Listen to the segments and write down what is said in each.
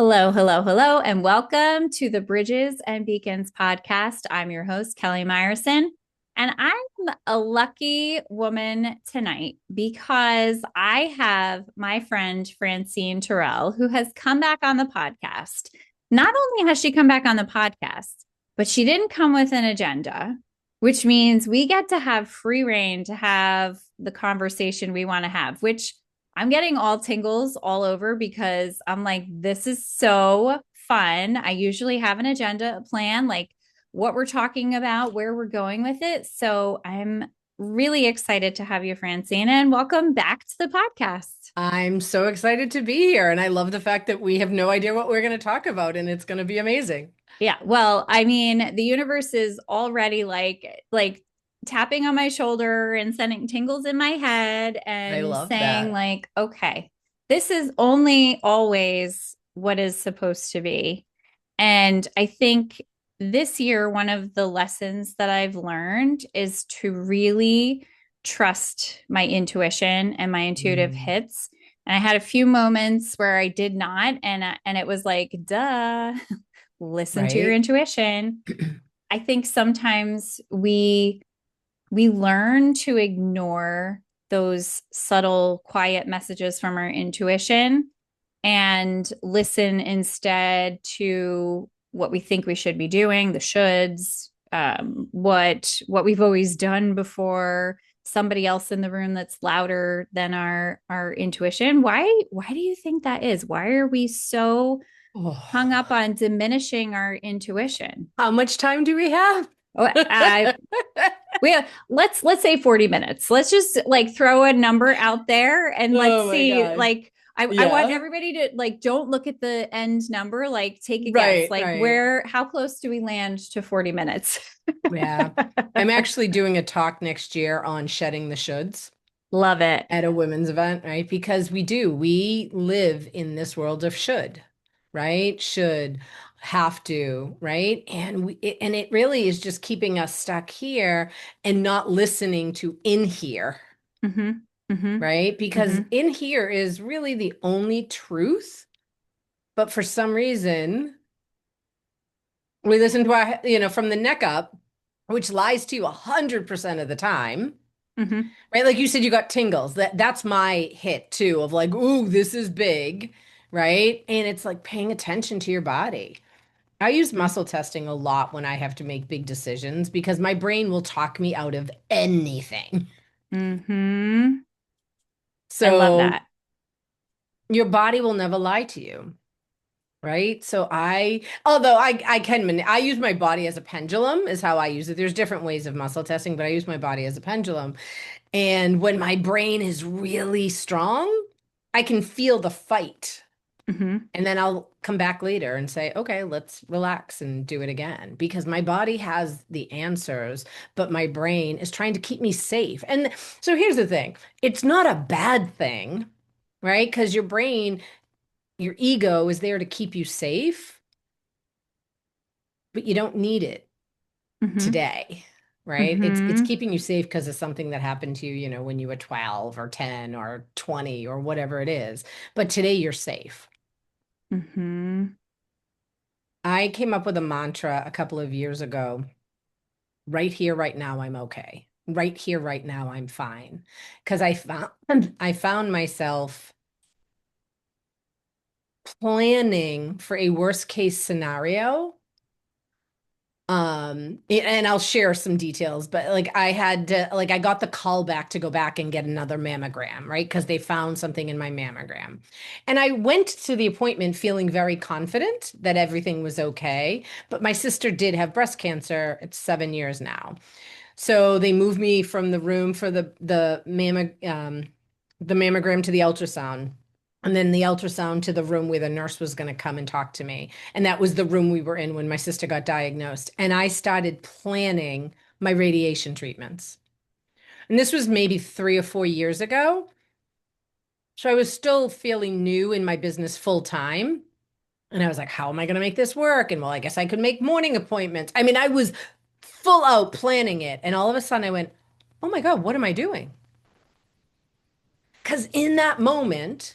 Hello, hello, hello, and welcome to the Bridges and Beacons podcast. I'm your host, Kelly Meyerson, and I'm a lucky woman tonight because I have my friend Francine Tirrell, who has come back on the podcast. Not only has she come back on the podcast, but she didn't come with an agenda, which means we get to have free reign to have the conversation we want to have, which I'm getting all tingles all over because I'm like, this is so fun. I usually have an agenda, a plan, like what we're talking about, where we're going with it. So I'm really excited to have you, Francine, and welcome back to the podcast. I'm so excited to be here, and I love the fact that we have no idea what we're going to talk about, and it's going to be amazing. Yeah, well, I mean, the universe is already like tapping on my shoulder and sending tingles in my head I and love saying that. like, okay, this is only always what is supposed to be. And I think this year one of the lessons that I've learned is to really trust my intuition and my intuitive Mm, hits. And I had a few moments where I did not and it was like, duh, listen to your right? intuition. I think sometimes we learn to ignore those subtle quiet messages from our intuition and listen instead to what we think we should be doing, the shoulds, what we've always done before, somebody else in the room that's louder than our intuition. Why do you think that is? Why are we so hung up Oh, on diminishing our intuition? how much time do we have? Oh, we have, let's say 40 minutes. Let's just like throw a number out there and let's Oh my see. gosh. Like I want Yeah. everybody to like don't look at the end number, like take a guess. Right, Like right. how close do we land to 40 minutes? Yeah. I'm actually doing a talk next year on shedding the shoulds Love it. at a women's event, right? Because we live in this world of should, right? Should, have to, right? And it really is just keeping us stuck here and not listening to in here, Mm-hmm. Mm-hmm. right? Because Mm-hmm. in here is really the only truth, but for some reason we listen to our, from the neck up, which lies to you 100% of the time. Mm-hmm. Right? Like you said, you got tingles. That's my hit too, of like, ooh, this is big, right? And it's like paying attention to your body. I use muscle testing a lot when I have to make big decisions because my brain will talk me out of anything. Mm-hmm. I love So that. your body will never lie to you, right? So although I can, I use my body as a pendulum, is how I use it. There's different ways of muscle testing, but I use my body as a pendulum. And when my brain is really strong, I can feel the fight. Mm-hmm. And then I'll come back later and say, okay, let's relax and do it again because my body has the answers, but my brain is trying to keep me safe. And so here's the thing, it's not a bad thing, right? Because your brain, your ego is there to keep you safe, but you don't need it Mm-hmm. today. Right? It's Mm-hmm. keeping you safe because of something that happened to you, when you were 12 or 10 or 20 or whatever it is. But today you're safe. Mm-hmm. I came up with a mantra a couple of years ago. Right here, right now, I'm okay. Right here, right now, I'm fine. Because I found myself planning for a worst case scenario. And I'll share some details, but like I had to, like I got the call back to go back and get another mammogram, right? Because they found something in my mammogram. And I went to the appointment feeling very confident that everything was okay. But my sister did have breast cancer. It's 7 years now. So they moved me from the room for the mammogram to the ultrasound. And then the ultrasound to the room where the nurse was going to come and talk to me. And that was the room we were in when my sister got diagnosed. And I started planning my radiation treatments. And this was maybe 3 or 4 years ago. So I was still fairly new in my business full time. And I was like, how am I going to make this work? And well, I guess I could make morning appointments. I mean, I was full out planning it. And all of a sudden I went, oh my God, what am I doing? Because in that moment,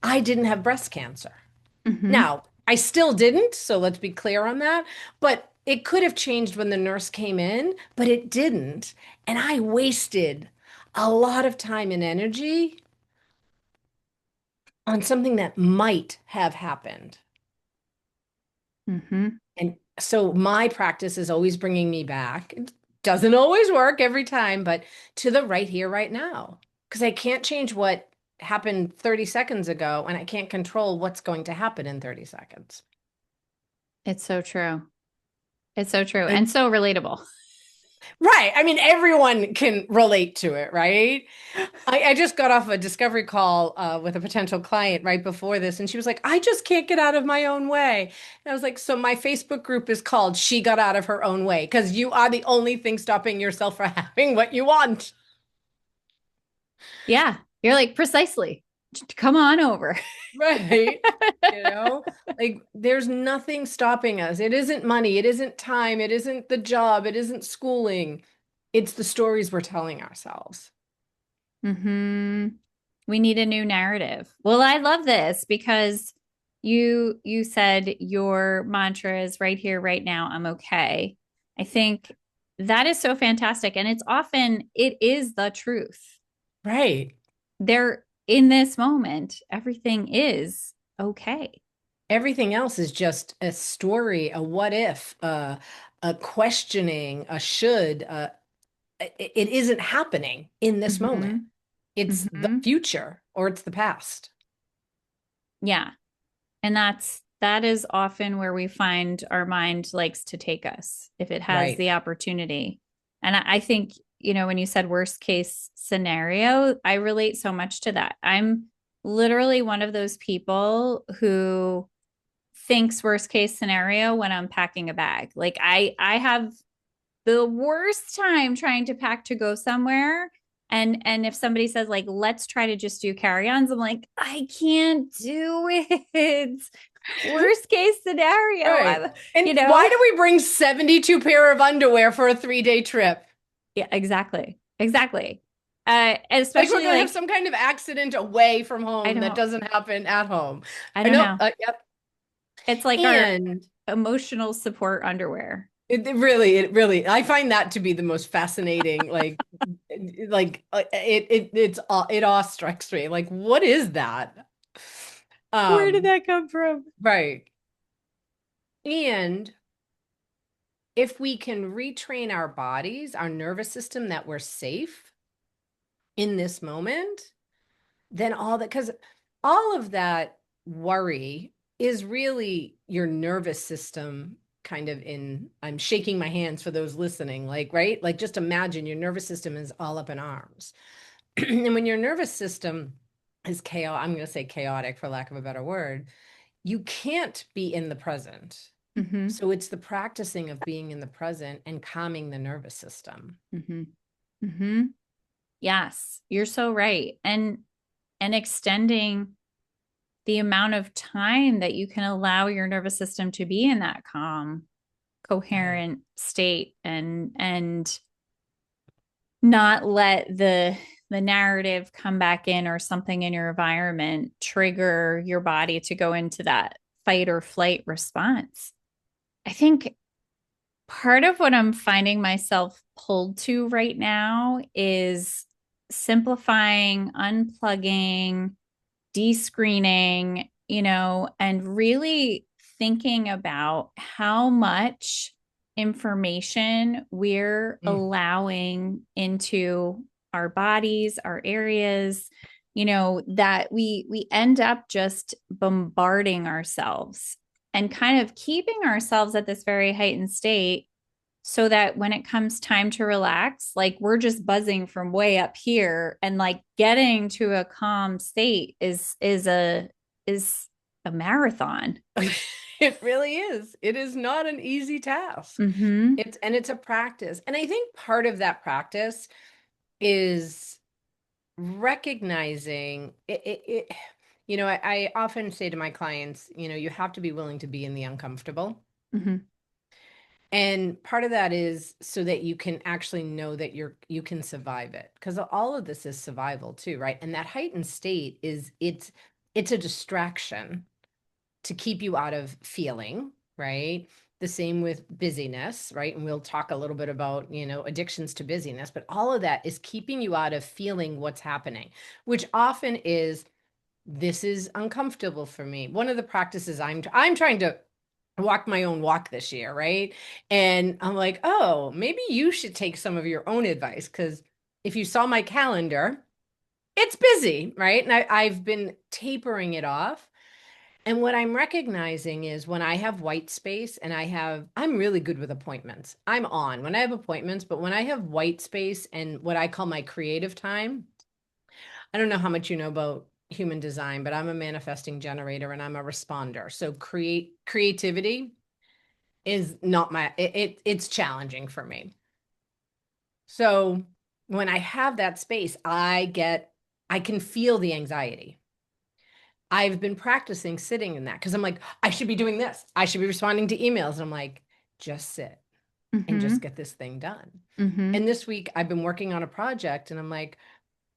I didn't have breast cancer. Mm-hmm. Now, I still didn't, so let's be clear on that. But it could have changed when the nurse came in, but it didn't. And I wasted a lot of time and energy on something that might have happened. Mm-hmm. And so my practice is always bringing me back. It doesn't always work every time, but to the right here, right now. Because I can't change what happened 30 seconds ago, and I can't control what's going to happen in 30 seconds. It's so true. It's so true and And so relatable. right. I mean, everyone can relate to it, right? I just got off a discovery call with a potential client right before this, and she was like, I just can't get out of my own way. And I was like, so my Facebook group is called She Got Out of Her Own Way because you are the only thing stopping yourself from having what you want. Yeah. You're like, precisely. Come on over. Right. You know, like there's nothing stopping us. It isn't money, it isn't time, it isn't the job, it isn't schooling. It's the stories we're telling ourselves. Mm-hmm. We need a new narrative. Well, I love this because you said your mantra is right here, right now, I'm okay. I think that is so fantastic. And it's often it is the truth. Right. There in this moment, everything is okay. Everything else is just a story, a what if, a questioning, a should. It isn't happening in this moment. Mm-hmm. It's the Mm-hmm. future or it's the past. Yeah. And that is often where we find our mind likes to take us if it has Right. the opportunity. And I think, when you said worst case scenario, I relate so much to that. I'm literally one of those people who thinks worst case scenario when I'm packing a bag. Like I have the worst time trying to pack to go somewhere. And if somebody says like let's try to just do carry-ons, I'm like, I can't do it. Worst case scenario. Right. I'm, And you why know? do we bring 72 pair of underwear for a 3-day trip? Yeah, exactly. Exactly. Like we're Especially going to have like some kind of accident away from I home that don't doesn't happen at home. I I don't know. know. Yep. It's like our And emotional support underwear. I find that to be the most fascinating, it awe strikes me. Like, what is that? Where did Um, that come from? right. And if we can retrain our bodies, our nervous system, that we're safe in this moment, then because all of that worry is really your nervous system kind of I'm shaking my hands for those listening, like, right? Like, just imagine your nervous system is all up in arms. And when your nervous system is chaotic, I'm going to say chaotic for lack of a better word, you can't be in the present. Mm-hmm. So it's the practicing of being in the present and calming the nervous system. Mm-hmm. Mm-hmm. Yes, you're so right. And extending the amount of time that you can allow your nervous system to be in that calm, Right. coherent state and not let the narrative come back in or something in your environment trigger your body to go into that fight or flight response. I think part of what I'm finding myself pulled to right now is simplifying, unplugging, descreening, and really thinking about how much information we're Mm. allowing into our bodies, our areas, that we end up just bombarding ourselves and kind of keeping ourselves at this very heightened state so that when it comes time to relax, like we're just buzzing from way up here and like getting to a calm state is a marathon. It really is. It is not an easy task. Mm-hmm. It's a practice. And I think part of that practice is recognizing I often say to my clients, you have to be willing to be in the uncomfortable. Mm-hmm. And part of that is so that you can actually know that you can survive it. Because all of this is survival too, right? And that heightened state it's a distraction. to keep you out of feeling, right? The same with busyness, right? And we'll talk a little bit about, addictions to busyness, but all of that is keeping you out of feeling what's happening, which often is, this is uncomfortable for me. One of the practices I'm trying to walk my own walk this year, right? And I'm like, oh, maybe you should take some of your own advice, because if you saw my calendar, it's busy, right? And I've been tapering it off. And what I'm recognizing is when I have white space and I'm really good with appointments. I'm on when I have appointments, but when I have white space and what I call my creative time, I don't know how much you know about human design, but I'm a manifesting generator and I'm a responder. So creativity is not it's challenging for me. So when I have that space, I can feel the anxiety. I've been practicing sitting in that because I'm like, I should be doing this. I should be responding to emails. And I'm like, just sit and just Mm-hmm. get this thing done. Mm-hmm. And this week I've been working on a project and I'm like,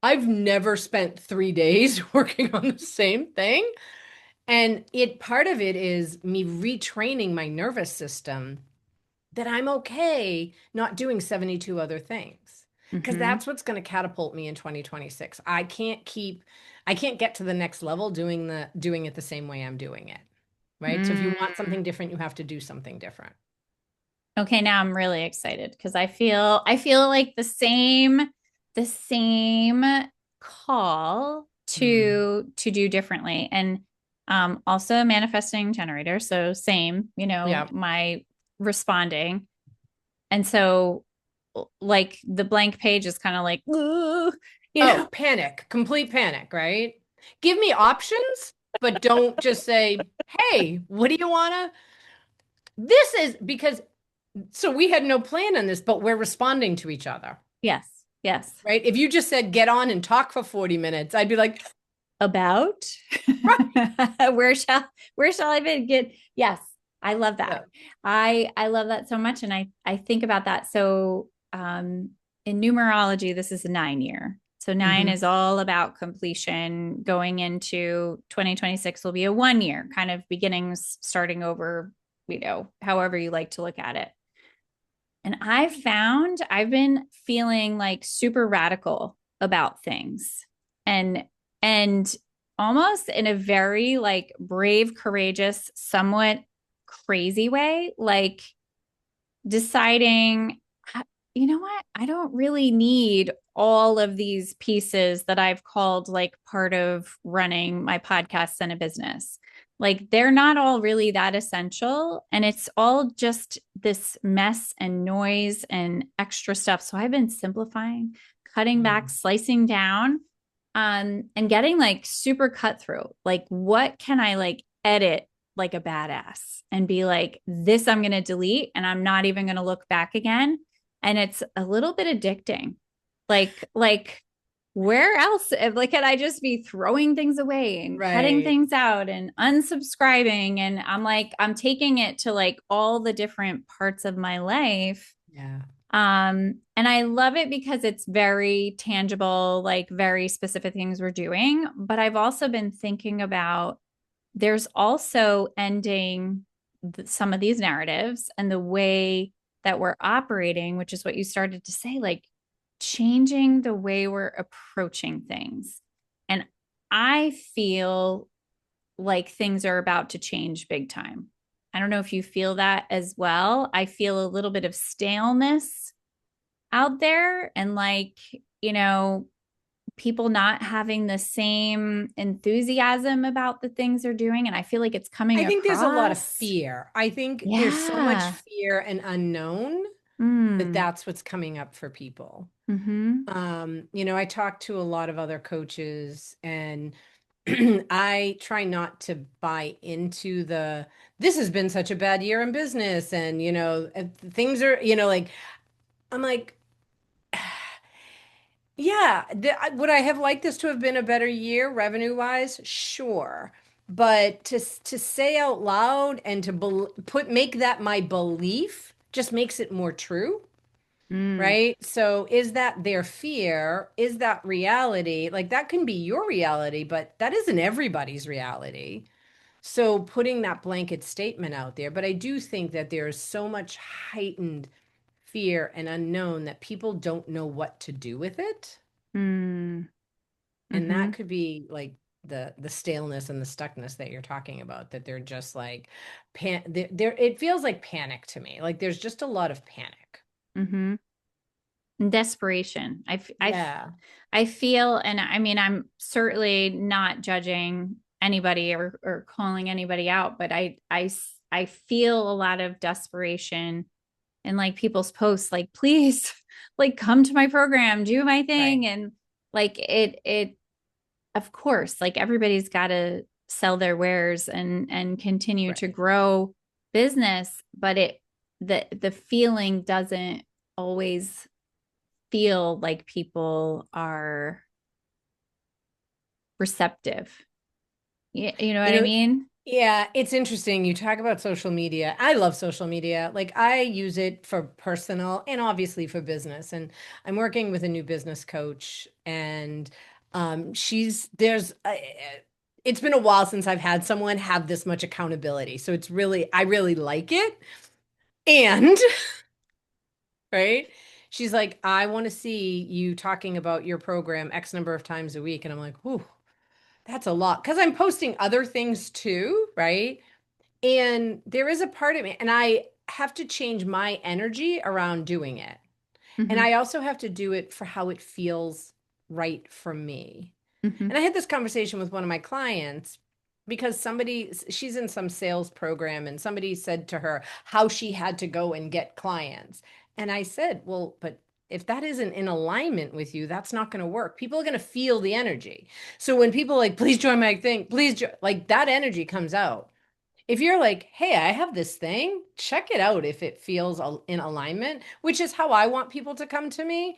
I've never spent 3 days working on the same thing. And part of it is me retraining my nervous system that I'm okay not doing 72 other things. Because Mm-hmm. that's what's going to catapult me in 2026. I can't get to the next level doing it the same way I'm doing it. Right. So if you Mm. want something different, you have to do something different. Okay, now I'm really excited because I feel like the same call Mm. to do differently. And also a manifesting generator, so same, Yeah. my responding. And so like the blank page is kind of like, ooh, you Oh, know. panic, complete panic, right? Give me options, but don't just say, hey, what do you want to? This is because, so we had no plan on this, but we're responding to each other, Yes, yes. right? If you just said, get on and talk for 40 minutes, I'd be like, About right. where shall I begin? Yes, I love that. Yeah. I love that so much, and I think about that. So in numerology, this is a 9 year. So nine Hmm. is all about completion. Going into 2026 will be a 1 year, kind of beginnings, starting over. However you like to look at it. And I've found I've been feeling like super radical about things and and almost in a very like brave, courageous, somewhat crazy way, like deciding, you know what? I don't really need all of these pieces that I've called like part of running my podcast and a business. Like they're not all really that essential. And it's all just this mess and noise and extra stuff. So I've been simplifying, cutting back, Mm. slicing down, and getting like super cutthroat. Like, what can I like edit like a badass and be like, this I'm going to delete and I'm not even going to look back again. And it's a little bit addicting. Like where else? Like, can I just be throwing things away and cutting Right. things out and unsubscribing? And I'm like, I'm taking it to like all the different parts of my life. Yeah. And I love it because it's very tangible, like very specific things we're doing. But I've also been thinking about there's also ending some of these narratives and the way that we're operating, which is what you started to say, like changing the way we're approaching things. And I feel like things are about to change big time. I don't know if you feel that as well. I feel a little bit of staleness out there and like, you know, people not having the same enthusiasm about the things they're doing. And I feel like it's coming I think there's a lot of across. fear. I think there's so much Yeah. fear and unknown that Mm. that's what's coming up for people. Mm-hmm. I talk to a lot of other coaches and I try not to buy into this has been such a bad year in business and, things are, like, I'm like, yeah, would I have liked this to have been a better year revenue wise? Sure. But to say out loud and to make that my belief just makes it more true. Mm. Right? So is that their fear? Is that reality? Like that can be your reality, but that isn't everybody's reality. So putting that blanket statement out there, but I do think that there is so much heightened fear and unknown that people don't know what to do with it. Mm, And mm-hmm, that could be like the staleness and the stuckness that you're talking about, that they're just like it feels like panic to me. Like there's just a lot of panic. mm-hmm. And desperation. Yeah, I feel, and I mean, I'm certainly not judging anybody or calling anybody out, but I feel a lot of desperation in like people's posts, like, please, like, come to my program, do my right, thing. And like, of course, like everybody's got to sell their wares and continue to right. grow business, but the feeling doesn't always feel like people are receptive. You know You what I know, mean? yeah, it's interesting. You talk about social media. I love social media. Like I use it for personal and obviously for business. And I'm working with a new business coach, and it's been a while since I've had someone have this much accountability. So I really like it. And right, she's like, I want to see you talking about your program X number of times a week. And I'm like, whew, that's a lot. Because I'm posting other things too, right? And there is a part of me, and I have to change my energy around doing it. And Mm-hmm, I also have to do it for how it feels right for me. mm-hmm, And I had this conversation with one of my clients because she's in some sales program, and somebody said to her how she had to go and get clients. And I said, well, but if that isn't in alignment with you, that's not going to work. People are going to feel the energy. So when people like, please join my thing, like that energy comes out. If you're like, hey, I have this thing, check it out if it feels in alignment, which is how I want people to come to me.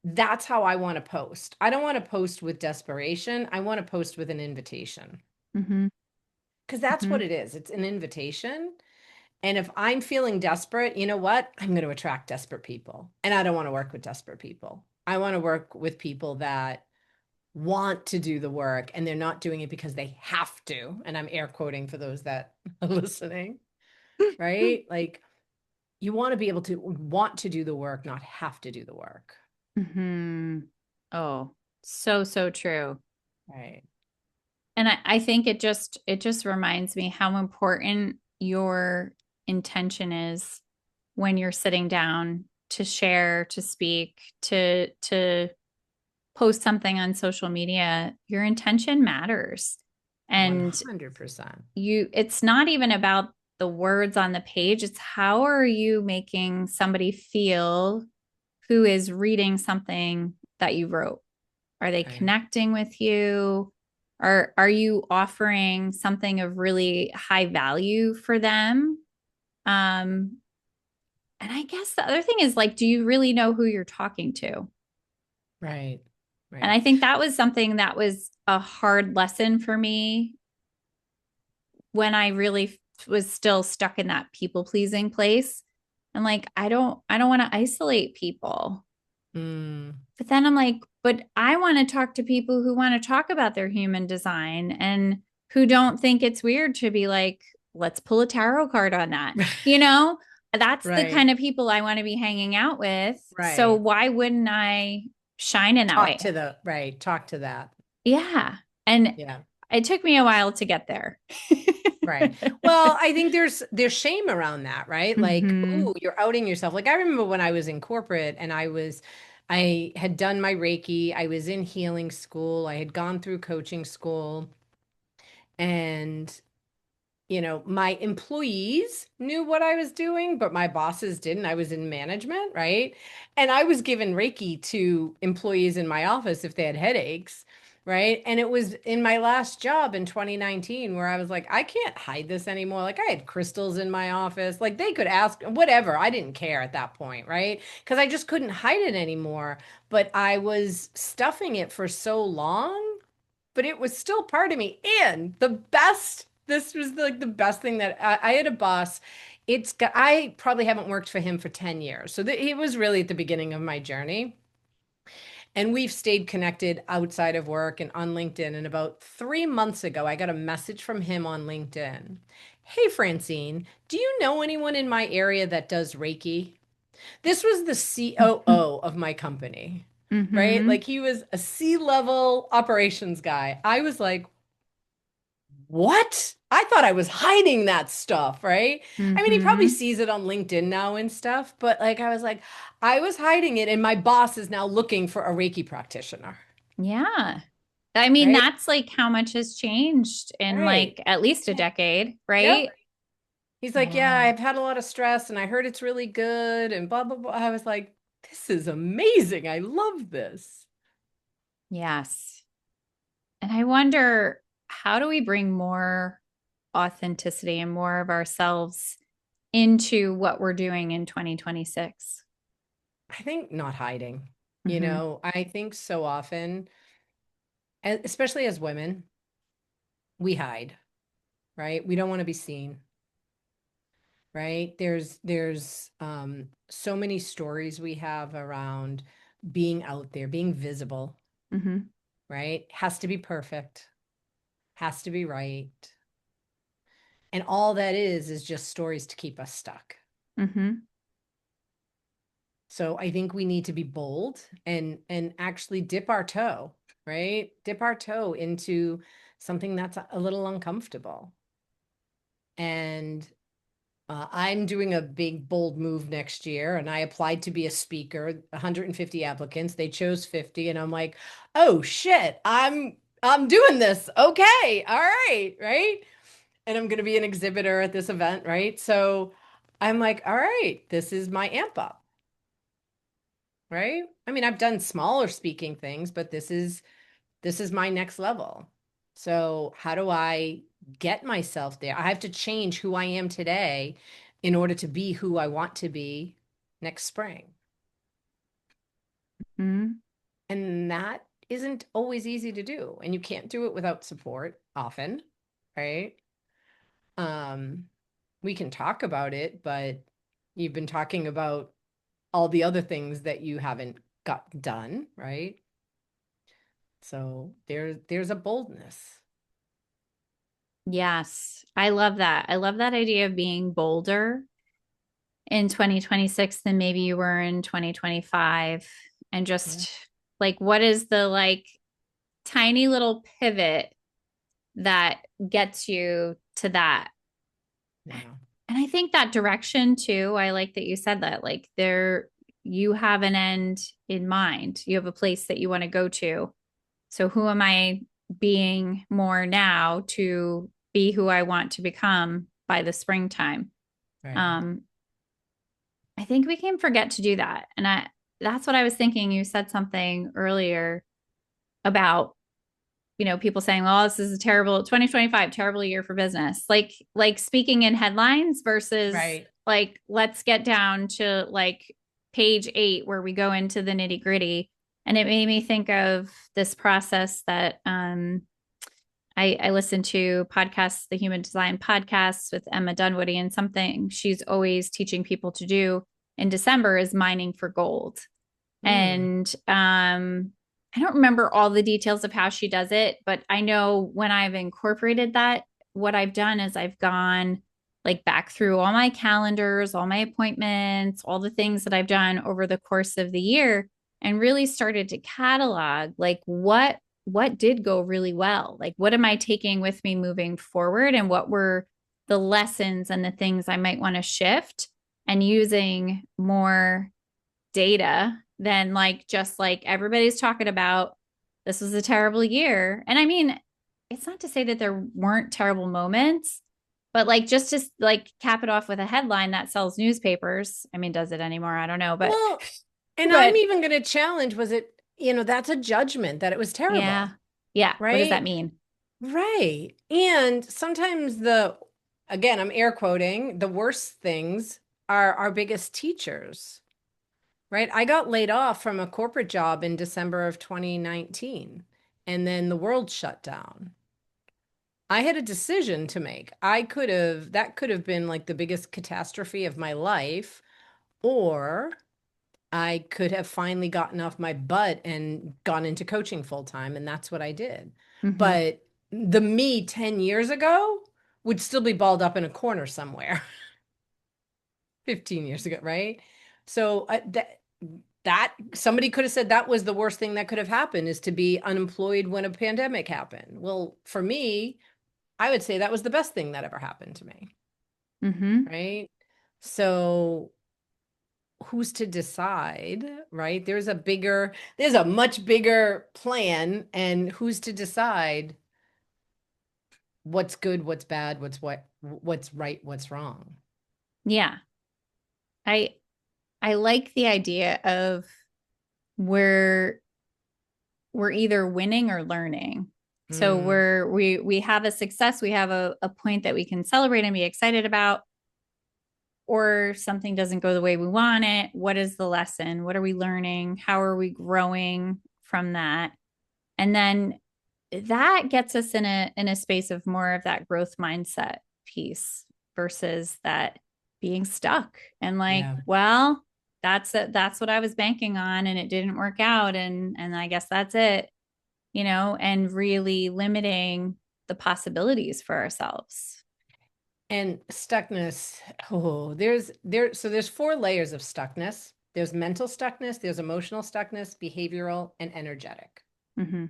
That's how I want to post. I don't want to post with desperation. I want to post with an invitation, mm-hmm, because that's mm-hmm, what it is. It's an invitation. And if I'm feeling desperate, you know what? I'm going to attract desperate people. And I don't want to work with desperate people. I want to work with people that want to do the work and they're not doing it because they have to. And I'm air quoting for those that are listening, right? Like you want to be able to want to do the work, not have to do the work. mm-hmm. Oh, so, so true. Right. And I think it just reminds me how important your intention is when you're sitting down to share, to speak, to post something on social media. Your intention matters. And 100%. it's not even about the words on the page, it's how are you making somebody feel who is reading something that you wrote. Are they Right. connecting with you? Are you offering something of really high value for them? um and I guess the other thing is, like, do you really know who you're talking to? Right. And Right. I think that was something that was a hard lesson for me when I really was still stuck in that people pleasing place. And like, I don't want to isolate people. Mm. But then I'm like, but I want to talk to people who want to talk about their human design and who don't think it's weird to be like, let's pull a tarot card on that. You know, that's the Right. kind of people I want to be hanging out with. So Right. why wouldn't I shine in that way? Talk to that. Yeah. And Yeah. it took me a while to get there. Right. Well, I think there's shame around that, right? Like, Mm-hmm. ooh, you're outing yourself. Like I remember when I was in corporate and I had done my Reiki, I was in healing school, I had gone through coaching school, and my employees knew what I was doing, but my bosses didn't. I was in management, right? And I was given Reiki to employees in my office if they had headaches, right? And it was in my last job in 2019 where I was like, I can't hide this anymore. Like I had crystals in my office. Like they could ask whatever. I didn't care at that point, right? Because I just couldn't hide it anymore. But I was stuffing it for so long, but it was still part of me. And this was like the best thing that I had a boss. I probably haven't worked for him for 10 years. So it was really at the beginning of my journey. And we've stayed connected outside of work and on LinkedIn. And about 3 months ago, I got a message from him on LinkedIn. Hey, Francine, do you know anyone in my area that does Reiki? This was the COO of my company, right? Mm-hmm. Like he was a C-level operations guy. I was like, what? I thought I was hiding that stuff, right? I mean, he probably Mm-hmm. sees it on LinkedIn now and stuff, but like I was like, I was hiding it, and my boss is now looking for a Reiki practitioner, Yeah. I mean, right? that's like how much has changed in Right. like at least a Yeah. decade, Yep. right? He's like, yeah, Yeah. I've had a lot of stress and I heard it's really good and blah, blah, blah. I was like, this is amazing. I love this. Yes. And I wonder, how do we bring more authenticity and more of ourselves into what we're doing in 2026? I think not hiding. Mm-hmm. I think so often, especially as women, we hide, right? We don't want to be seen, right? There's so many stories we have around being out there, being visible, Mm-hmm. right? Has to be perfect, has to be right. And all that is just stories to keep us stuck. Mm-hmm. So I think we need to be bold and actually dip our toe, right? Dip our toe into something that's a little uncomfortable. And I'm doing a big bold move next year, and I applied to be a speaker. 150 applicants. They chose 50, and I'm like, oh shit, I'm doing this. Okay, all right, right. And I'm going to be an exhibitor at this event, right? So I'm like, all right, this is my amp up, right? I mean, I've done smaller speaking things, but this is my next level. So, how do I get myself there? I have to change who I am today in order to be who I want to be next spring. Mm-hmm. And that isn't always easy to do. And you can't do it without support often, right? Um, we can talk about it, but you've been talking about all the other things that you haven't got done, right? So there's a boldness. Yes. I love that. I love that idea of being bolder in 2026 than maybe you were in 2025. And Yeah, just like, what is the like tiny little pivot that gets you to that? yeah, And I think that direction too, I like that you said that. Like, there, you have an end in mind, you have a place that you want to go to. So, who am I being more now to be who I want to become by the springtime? right, Um, I think we can forget to do that. And that's what I was thinking. You said something earlier about, people saying, "Well, this is a terrible 2025, terrible year for business." Like speaking in headlines versus right. like, let's get down to like page 8 where we go into the nitty-gritty. And it made me think of this process that I listen to podcasts, the Human Design podcasts with Emma Dunwoody, and something she's always teaching people to do in December is mining for gold. Mm, And I don't remember all the details of how she does it, but I know when I've incorporated that, what I've done is I've gone like back through all my calendars, all my appointments, all the things that I've done over the course of the year, and really started to catalog like what did go really well? Like, what am I taking with me moving forward? And what were the lessons and the things I might want to shift, and using more data than like just like everybody's talking about this was a terrible year. And I mean, it's not to say that there weren't terrible moments, but like just to like cap it off with a headline that sells newspapers. I mean, does it anymore? I don't know, but well, and I'm but even going to challenge, was it, that's a judgment that it was yeah. terrible, Yeah, what does that right? mean? Right. And sometimes again, I'm air quoting, the worst things are our biggest teachers, right? I got laid off from a corporate job in December of 2019, and then the world shut down. I had a decision to make. That could have been like the biggest catastrophe of my life, or I could have finally gotten off my butt and gone into coaching full time, and that's what I did. Mm-hmm. But the me 10 years ago would still be balled up in a corner somewhere 15 years ago, right? So that somebody could have said that was the worst thing that could have happened is to be unemployed when a pandemic happened. Well, for me, I would say that was the best thing that ever happened to me, Mm-hmm. right? So who's to decide, right? There's a much bigger plan, and who's to decide what's good, what's bad, what's right, what's wrong? Yeah. I I like the idea of we're we're either winning or learning. So Mm, we have a success, we have a point that we can celebrate and be excited about, or something doesn't go the way we want it. What is the lesson? What are we learning? How are we growing from that? And then that gets us in a space of more of that growth mindset piece versus that being stuck and like, yeah. well, that's what I was banking on and it didn't work out and I guess that's it, and really limiting the possibilities for ourselves. And stuckness, oh, there's four layers of stuckness. There's mental stuckness, there's emotional stuckness, behavioral, and energetic. Mm-hmm.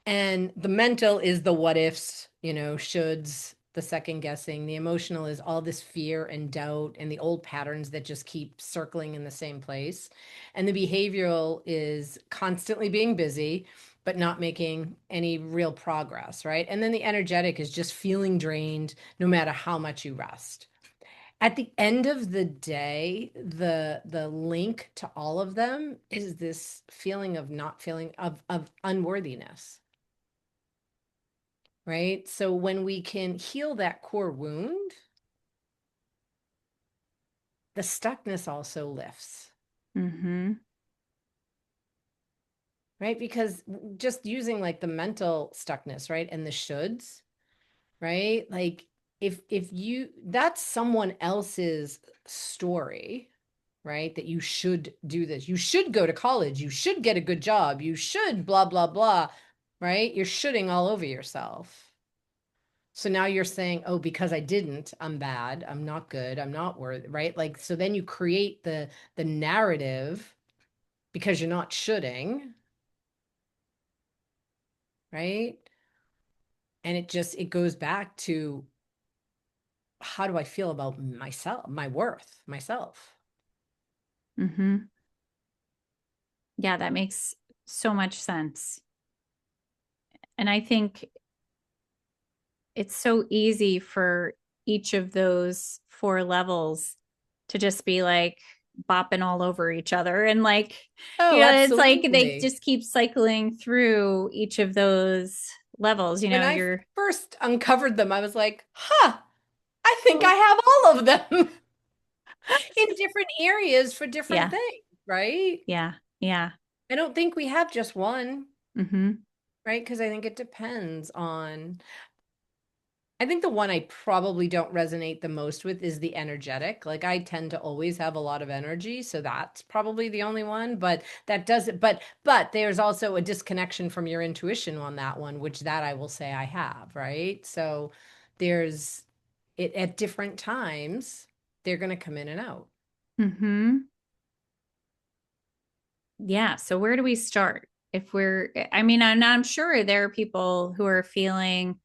And the mental is the what ifs, shoulds, the second guessing. The emotional is all this fear and doubt and the old patterns that just keep circling in the same place. And the behavioral is constantly being busy, but not making any real progress, right? And then the energetic is just feeling drained no matter how much you rest. At the end of the day, the link to all of them is this feeling of not feeling of unworthiness, right? So when we can heal that core wound, the stuckness also lifts, Mm-hmm. right? Because just using like the mental stuckness, right? And the shoulds, right? Like if you that's someone else's story, right? That you should do this. You should go to college. You should get a good job. You should blah blah blah, right? You're shoulding all over yourself. So now you're saying, oh, because I didn't, I'm bad, I'm not good, I'm not worthy, right? Like, so then you create the narrative because you're not shoulding, right? And it goes back to how do I feel about myself, my worth, myself? Mm-hmm. Yeah, that makes so much sense. And I think it's so easy for each of those four levels to just be like bopping all over each other. And like, Oh, it's like they absolutely. just keep cycling through each of those levels. When I You're, first uncovered them, I was like, huh, I think I oh, have all of them in different areas for different yeah, things, right? yeah, yeah. I don't think we have just one. Mm-hmm. Right? Because I think it depends on, I think the one I probably don't resonate the most with is the energetic. Like I tend to always have a lot of energy, so that's probably the only one, but that doesn't, but there's also a disconnection from your intuition on that one, which that I will say I have, right? So there's it at different times, they're going to come in and out. Mm-hmm. Yeah. So where do we start? If I mean, I'm sure there are people who are feeling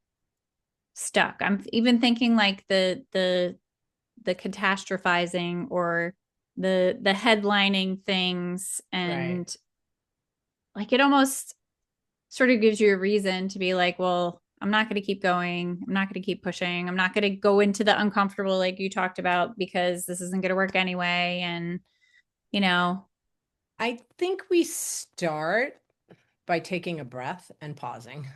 stuck. I'm even thinking like the catastrophizing or the headlining things, Right. and like it almost sort of gives you a reason to be like, well, I'm not going to keep going, I'm not going to keep pushing, I'm not going to go into the uncomfortable like you talked about because this isn't going to work anyway. And you know I think we start by taking a breath and pausing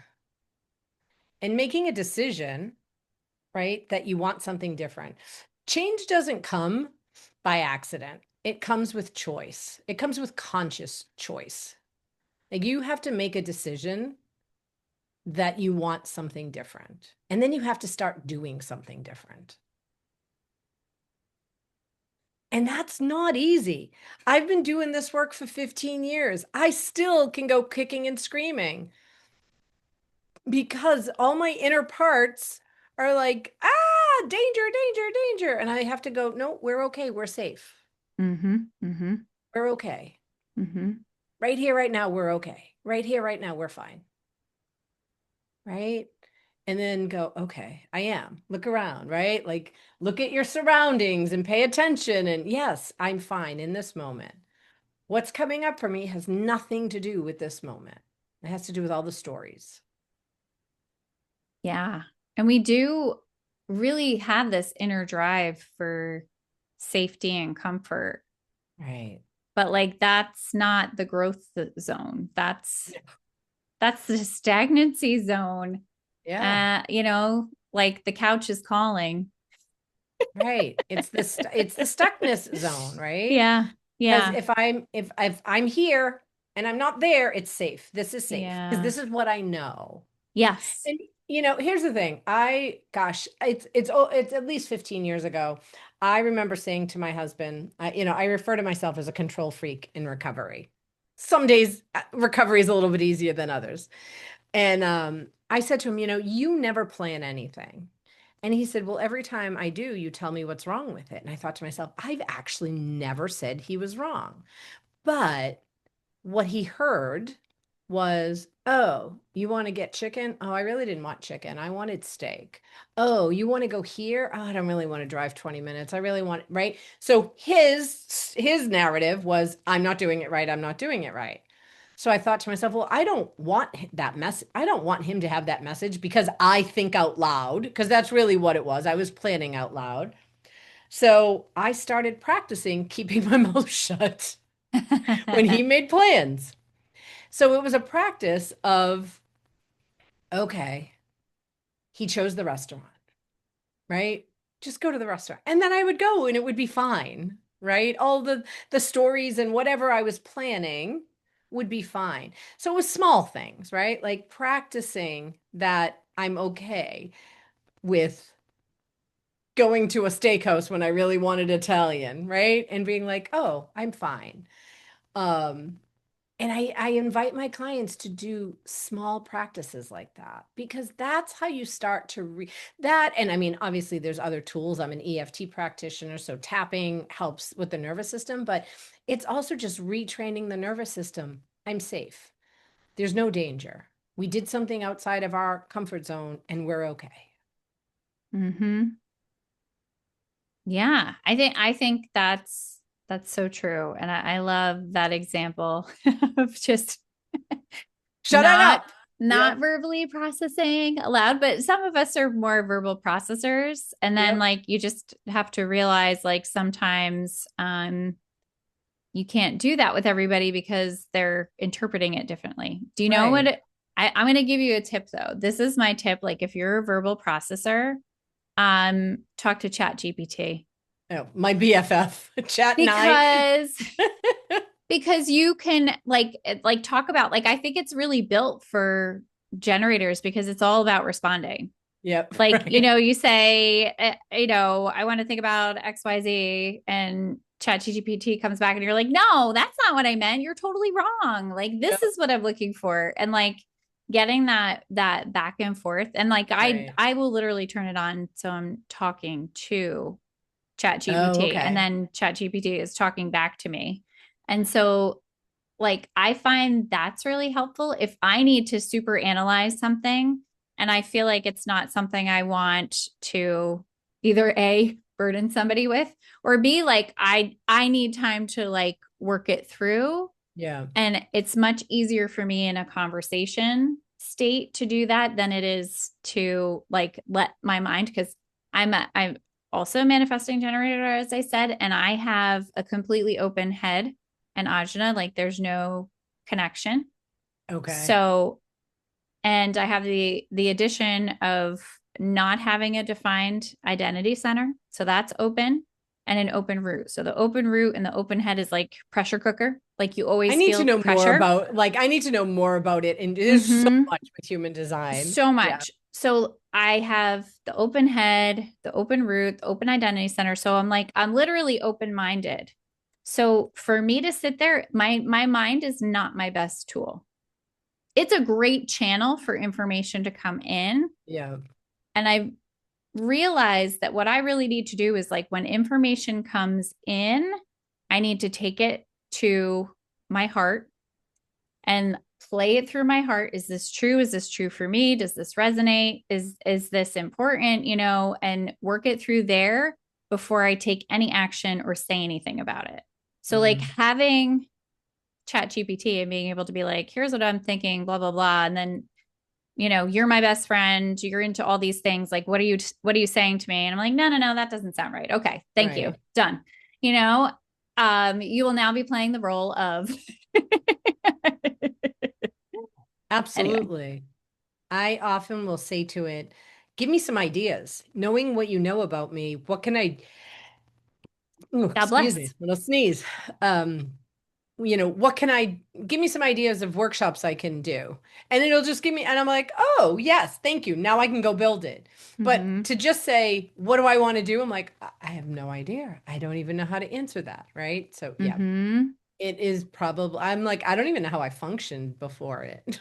and making a decision, right? That you want something different. Change doesn't come by accident. It comes with choice. It comes with conscious choice. Like you have to make a decision that you want something different. And then you have to start doing something different. And that's not easy. I've been doing this work for 15 years. I still can go kicking and screaming because all my inner parts are like, ah, danger, danger, danger. And I have to go, no, we're okay. We're safe. Mm-hmm. Mm-hmm. We're okay. Mm-hmm. Right here, right now, we're okay. Right here, right now, we're fine. Right. And then go, okay, I am. Look around, right? Like, look at your surroundings and pay attention. And yes, I'm fine in this moment. What's coming up for me has nothing to do with this moment. It has to do with all the stories. Yeah. And we do really have this inner drive for safety and comfort. Right. But like that's not the growth zone. That's the stagnancy zone. Yeah. Like the couch is calling. Right. It's the stuckness zone, right? Yeah. Because Yeah. if I'm here and I'm not there, it's safe. This is safe because Yeah. this is what I know. Yes. And here's the thing. It's at least 15 years ago. I remember saying to my husband, I refer to myself as a control freak in recovery. Some days recovery is a little bit easier than others. And I said to him, you never plan anything. And he said, well, every time I do, you tell me what's wrong with it. And I thought to myself, I've actually never said he was wrong. But what he heard was, oh, you want to get chicken? Oh, I really didn't want chicken. I wanted steak. Oh, you want to go here? Oh, I don't really want to drive 20 minutes. I really want, right? So his narrative was, I'm not doing it right. I'm not doing it right. So I thought to myself, well, I don't want that mess. I don't want him to have that message because I think out loud, because that's really what it was. I was planning out loud. So I started practicing keeping my mouth shut when he made plans. So it was a practice of, okay, he chose the restaurant, right? Just go to the restaurant. And then I would go and it would be fine, right? All the stories and whatever I was planning would be fine. So it was small things, right? Like practicing that I'm okay with going to a steakhouse when I really wanted Italian, right? And being like, "Oh, I'm fine." Um And I invite my clients to do small practices like that because that's how you start to that. And I mean, obviously, there's other tools. I'm an EFT practitioner, so tapping helps with the nervous system, but it's also just retraining the nervous system. I'm safe. There's no danger. We did something outside of our comfort zone and we're okay. Mm-hmm. Yeah. I think that's so true. And I love that example of just Shut it not up. not Yep. verbally processing aloud, but some of us are more verbal processors. And then Yep. like you just have to realize like sometimes you can't do that with everybody because they're interpreting it differently. Do you know Right. I'm going to give you a tip though. This is my tip. Like if you're a verbal processor, talk to Chat GPT Oh, my BFF, chat and I. because you can like talk about like I think it's really built for generators because it's all about responding. Yep. Like, Right. you say, I want to think about XYZ and ChatGPT comes back and you're like, no, that's not what I meant. You're totally wrong. Like, this Yep. is what I'm looking for. And like getting that back and forth. And like Right. I will literally turn it on. So I'm talking to Oh, ChatGPT and okay. then ChatGPT is talking back to me. And so like I find that's really helpful if I need to super analyze something and I feel like it's not something I want to either A burden somebody with or B like I need time to like work it through Yeah. and it's much easier for me in a conversation state to do that than it is to like let my mind because I'm also a manifesting generator as I said and I have a completely open head and ajna like there's no connection Okay. so and I have the addition of not having a defined identity center so that's open and an open root so the open root and the open head is like pressure cooker like you I always need to feel know more pressure. about, like, I need to know more about it. And there's so Mm-hmm. much with human design. So Yeah. much. So I have the open head, the open root, the open identity center. So I'm literally open-minded. So for me to sit there, my mind is not my best tool. It's a great channel for information to come in. Yeah. And I realized that what I really need to do is like when information comes in, I need to take it to my heart and play it through my heart. Is this true? Is this true for me? Does this resonate? Is this important, and work it through there before I take any action or say anything about it. So like Mm, having chat GPT and being able to be like, here's what I'm thinking, blah, blah, blah. And then, you're my best friend. You're into all these things. Like, what are you saying to me? And I'm like, no, no, no, that doesn't sound right. Okay. Thank you. right. Done. You know, you will now be playing the role of anyway. Absolutely. I often will say to it, give me some ideas. Knowing what you know about me, what can I, ooh, God excuse me, bless. little sneeze. Um, what can I give me some ideas of workshops I can do? And it'll just give me, and I'm like, oh, yes, thank you. Now I can go build it. But Mm-hmm. to just say, what do I want to do? I'm like, I have no idea. I don't even know how to answer that. Right. So, yeah, Mm-hmm. it is probably, I'm like, I don't even know how I functioned before it.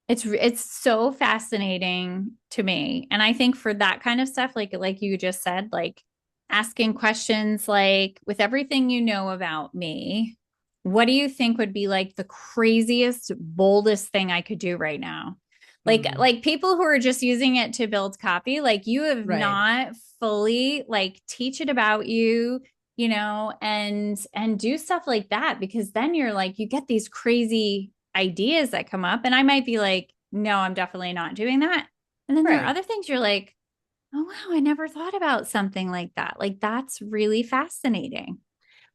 It's so fascinating to me. And I think for that kind of stuff, like you just said, like asking questions like with everything you know about me, what do you think would be like the craziest, boldest thing I could do right now? Like Hmm. like people who are just using it to build copy, like you have Right. not fully like teach it about you, and do stuff like that because then you're like you get these crazy ideas that come up and I might be like, no, I'm definitely not doing that. And then there are Right. other things you're like, oh wow, I never thought about something like that. Like that's really fascinating.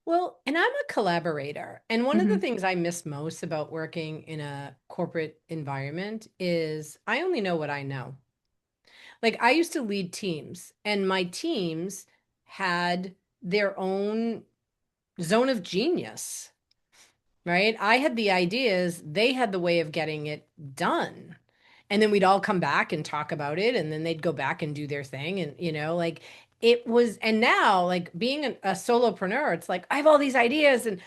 Well, and I'm a collaborator. And one of the Mm-hmm. things I miss most about working in a corporate environment is I only know what I know. Like I used to lead teams, and my teams had their own zone of genius, right? I had the ideas, they had the way of getting it done. And then we'd all come back and talk about it, and then they'd go back and do their thing. And, like it was, and now, like being a solopreneur, it's like I have all these ideas, and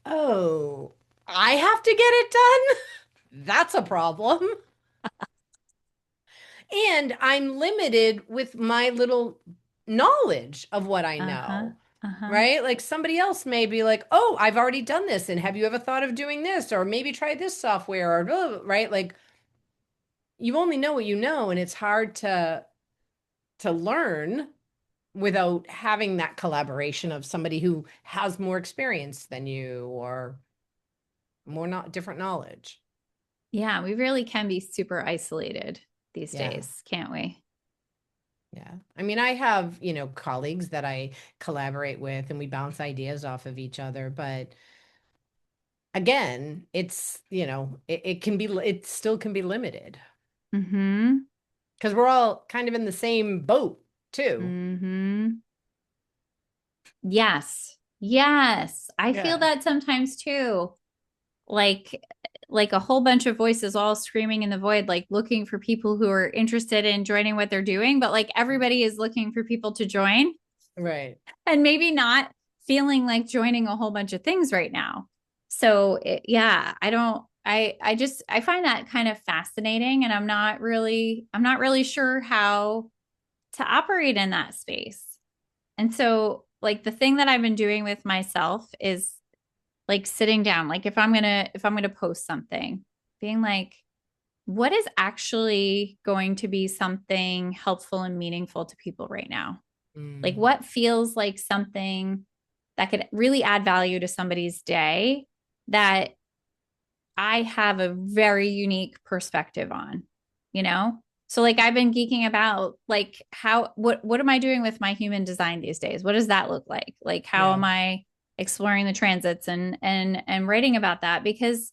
oh, I have to get it done. That's a problem. And I'm limited with my little knowledge of what I Uh-huh. know, Uh-huh. right? Like somebody else may be like, oh, I've already done this. And have you ever thought of doing this? Or maybe try this software or blah, blah, blah, right? Like you only know what you know, and it's hard to learn without having that collaboration of somebody who has more experience than you or more not different knowledge. Yeah, we really can be super isolated these Yeah. days, can't we? Yeah. I mean, I have, colleagues that I collaborate with and we bounce ideas off of each other, but again, it can be it still can be limited Mm-hmm. because we're all kind of in the same boat too. Mm-hmm. Yes. Yes. I feel Yeah. that sometimes too. Like like a whole bunch of voices all screaming in the void, like looking for people who are interested in joining what they're doing, but like everybody is looking for people to join Right. and maybe not feeling like joining a whole bunch of things right now. So yeah, I don't I find that kind of fascinating and I'm not really sure how to operate in that space. And so like the thing that I've been doing with myself is like sitting down, like if I'm going to post something, being like what is actually going to be something helpful and meaningful to people right now? Like Mm, what feels like something that could really add value to somebody's day that I have a very unique perspective on, you know? So like I've been geeking about like what am I doing with my human design these days? What does that look like? Like how yeah. am I exploring the transits and writing about that because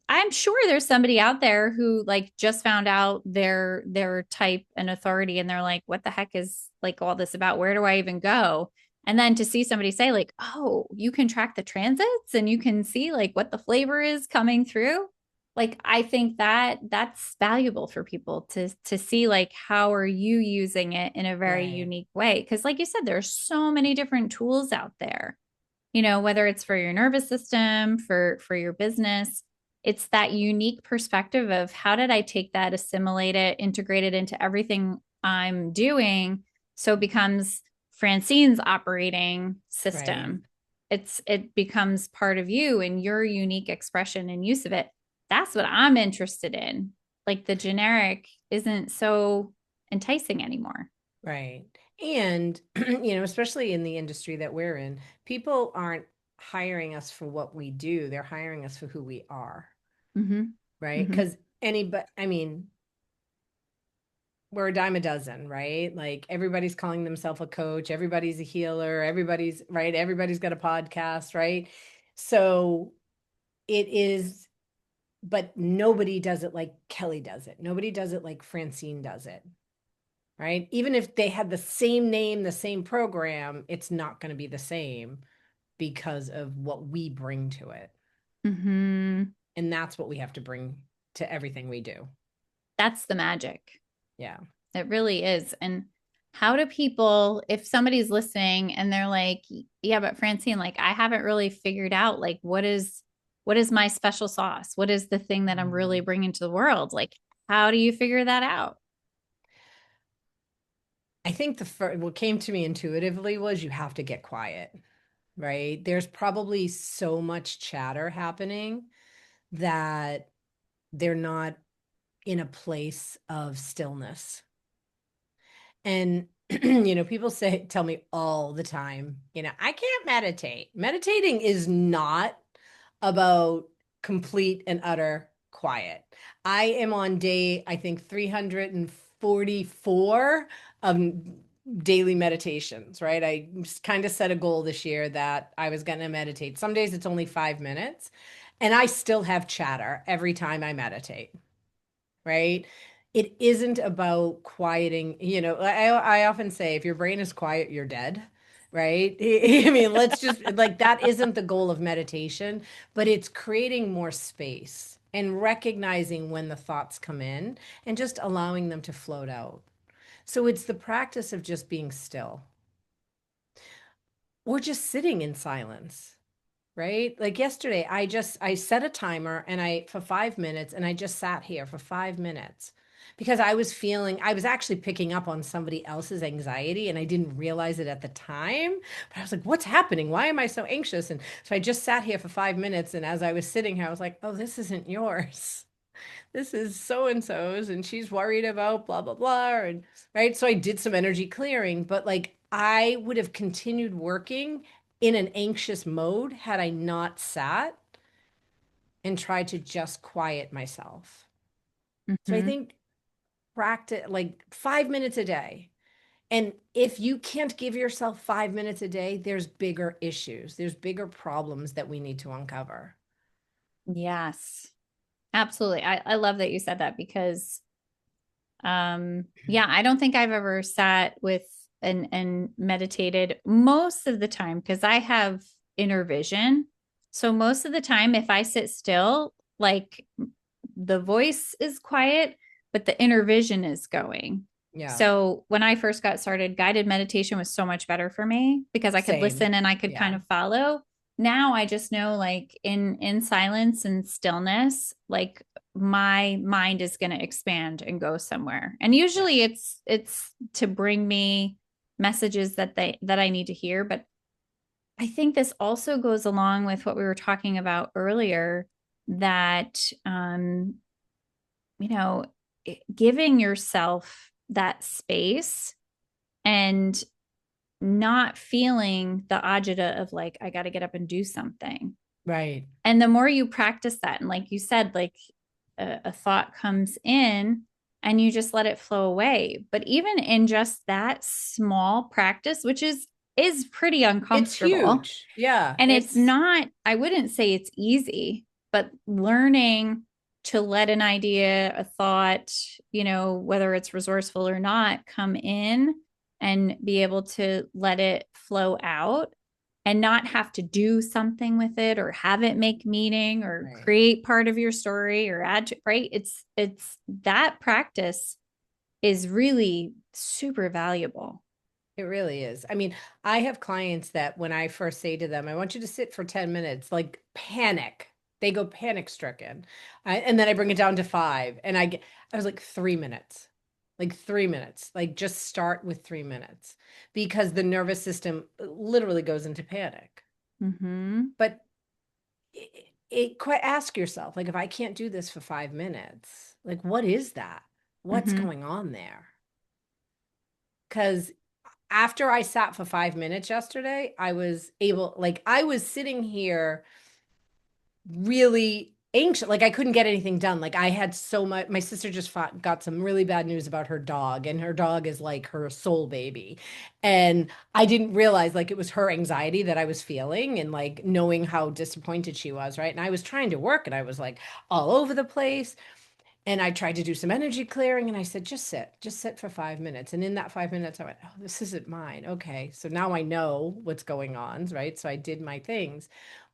I'm sure there's somebody out there who like just found out their type and authority and they're like, what the heck is like all this about? Where do I even go? And then to see somebody say, like, oh, you can track the transits and you can see like what the flavor is coming through. like I think that that's valuable for people to see like how are you using it in a very Right, unique way, because like you said, there's so many different tools out there, whether it's for your nervous system, for your business. It's that unique perspective of how did I take that, assimilate it, integrate it into everything I'm doing, so it becomes Francine's operating right, system. It becomes part of you and your unique expression and use of it. That's what I'm interested in. Like the generic isn't so enticing anymore. right. And, especially in the industry that we're in, people aren't hiring us for what we do. They're hiring us for who we are, Mm-hmm. right? Mm-hmm. Because anybody, I mean, we're a dime a dozen, right? Like everybody's calling themselves a coach, everybody's a healer, everybody's right, everybody's got a podcast, right? So it is, but nobody does it like Kelly does it. Nobody does it like Francine does it, right? Even if they had the same name, the same program, it's not going to be the same because of what we bring to it. Mm-hmm. And that's what we have to bring to everything we do. That's the magic. Yeah. It really is. And how do people, if somebody's listening and they're like, yeah, but Francine, like I haven't really figured out like what is my special sauce? What is the thing that I'm really Mm. bringing to the world? Like, how do you figure that out? I think the first, what came to me intuitively was you have to get quiet, right? There's probably so much chatter happening that they're not in a place of stillness. And people tell me all the time, I can't meditate. Meditating is not about complete and utter quiet. I am on day, I think, 344 of daily meditations, right? I kind of set a goal this year that I was going to meditate. Some days it's only 5 minutes, and I still have chatter every time I meditate, right? It isn't about quieting, I often say if your brain is quiet, you're dead, right? I mean, let's just like that isn't the goal of meditation, but it's creating more space and recognizing when the thoughts come in and just allowing them to float out. So it's the practice of just being still or just sitting in silence, right? Like yesterday, I set a timer and I for 5 minutes and I just sat here for 5 minutes because I was actually picking up on somebody else's anxiety and I didn't realize it at the time. But I was like, what's happening? Why am I so anxious? And so I just sat here for 5 minutes. And as I was sitting here, I was like, oh, this isn't yours. This is so and so's, and she's worried about blah, blah, blah. And right. So I did some energy clearing, but like I would have continued working in an anxious mode had I not sat and tried to just quiet myself. So I Mm-hmm. think practice like 5 minutes a day. And if you can't give yourself 5 minutes a day, there's bigger issues, there's bigger problems that we need to uncover. Yes, absolutely. I love that you said that because yeah, I don't think I've ever sat with and meditated most of the time because I have inner vision. So most of the time if I sit still, like the voice is quiet, but the inner vision is going. Yeah. So when I first got started, guided meditation was so much better for me because I could Same. listen and I could kind Yeah. of follow. Now I just know like in silence and stillness, like my mind is going to expand and go somewhere. And Yeah. usually it's to bring me messages that I need to hear, but I think this also goes along with what we were talking about earlier, that you know, giving yourself that space and not feeling the agita of like, I got to get up and do something. Right. And the more you practice that, and like you said, like a thought comes in and you just let it flow away. But even in just that small practice, which is pretty It's uncomfortable, huge. Yeah. and it's It's not, I wouldn't say it's easy, but learning to let an idea, a thought, whether it's resourceful or not, come in and be able to let it flow out. and not have to do something with it or have it make meaning or Right. create part of your story or add to, right? It's that practice is really super valuable. It really is. I mean, I have clients that when I first say to them, I want you to sit for 10 minutes, like panic. They go panic stricken. And then I bring it down to five. I was like 3 minutes, like 3 minutes, like just start with 3 minutes because the nervous system literally goes into panic. Mm-hmm. But quite ask yourself, like, if I can't do this for 5 minutes, like, what is that? What's Mm-hmm. going on there? Because after I sat for 5 minutes yesterday, I was able, like, I was sitting here really anxious. Like, I couldn't get anything done. Like, I had so much. My sister just got some really bad news about her dog, and her dog is like her soul baby. And I didn't realize, like, it was her anxiety that I was feeling and like knowing how disappointed she was. Right. And I was trying to work and I was like all over the place. And I tried to do some energy clearing and I said, just sit for 5 minutes. And in that 5 minutes, I went, oh, this isn't mine. Okay. So now I know what's going on. Right. So I did my things.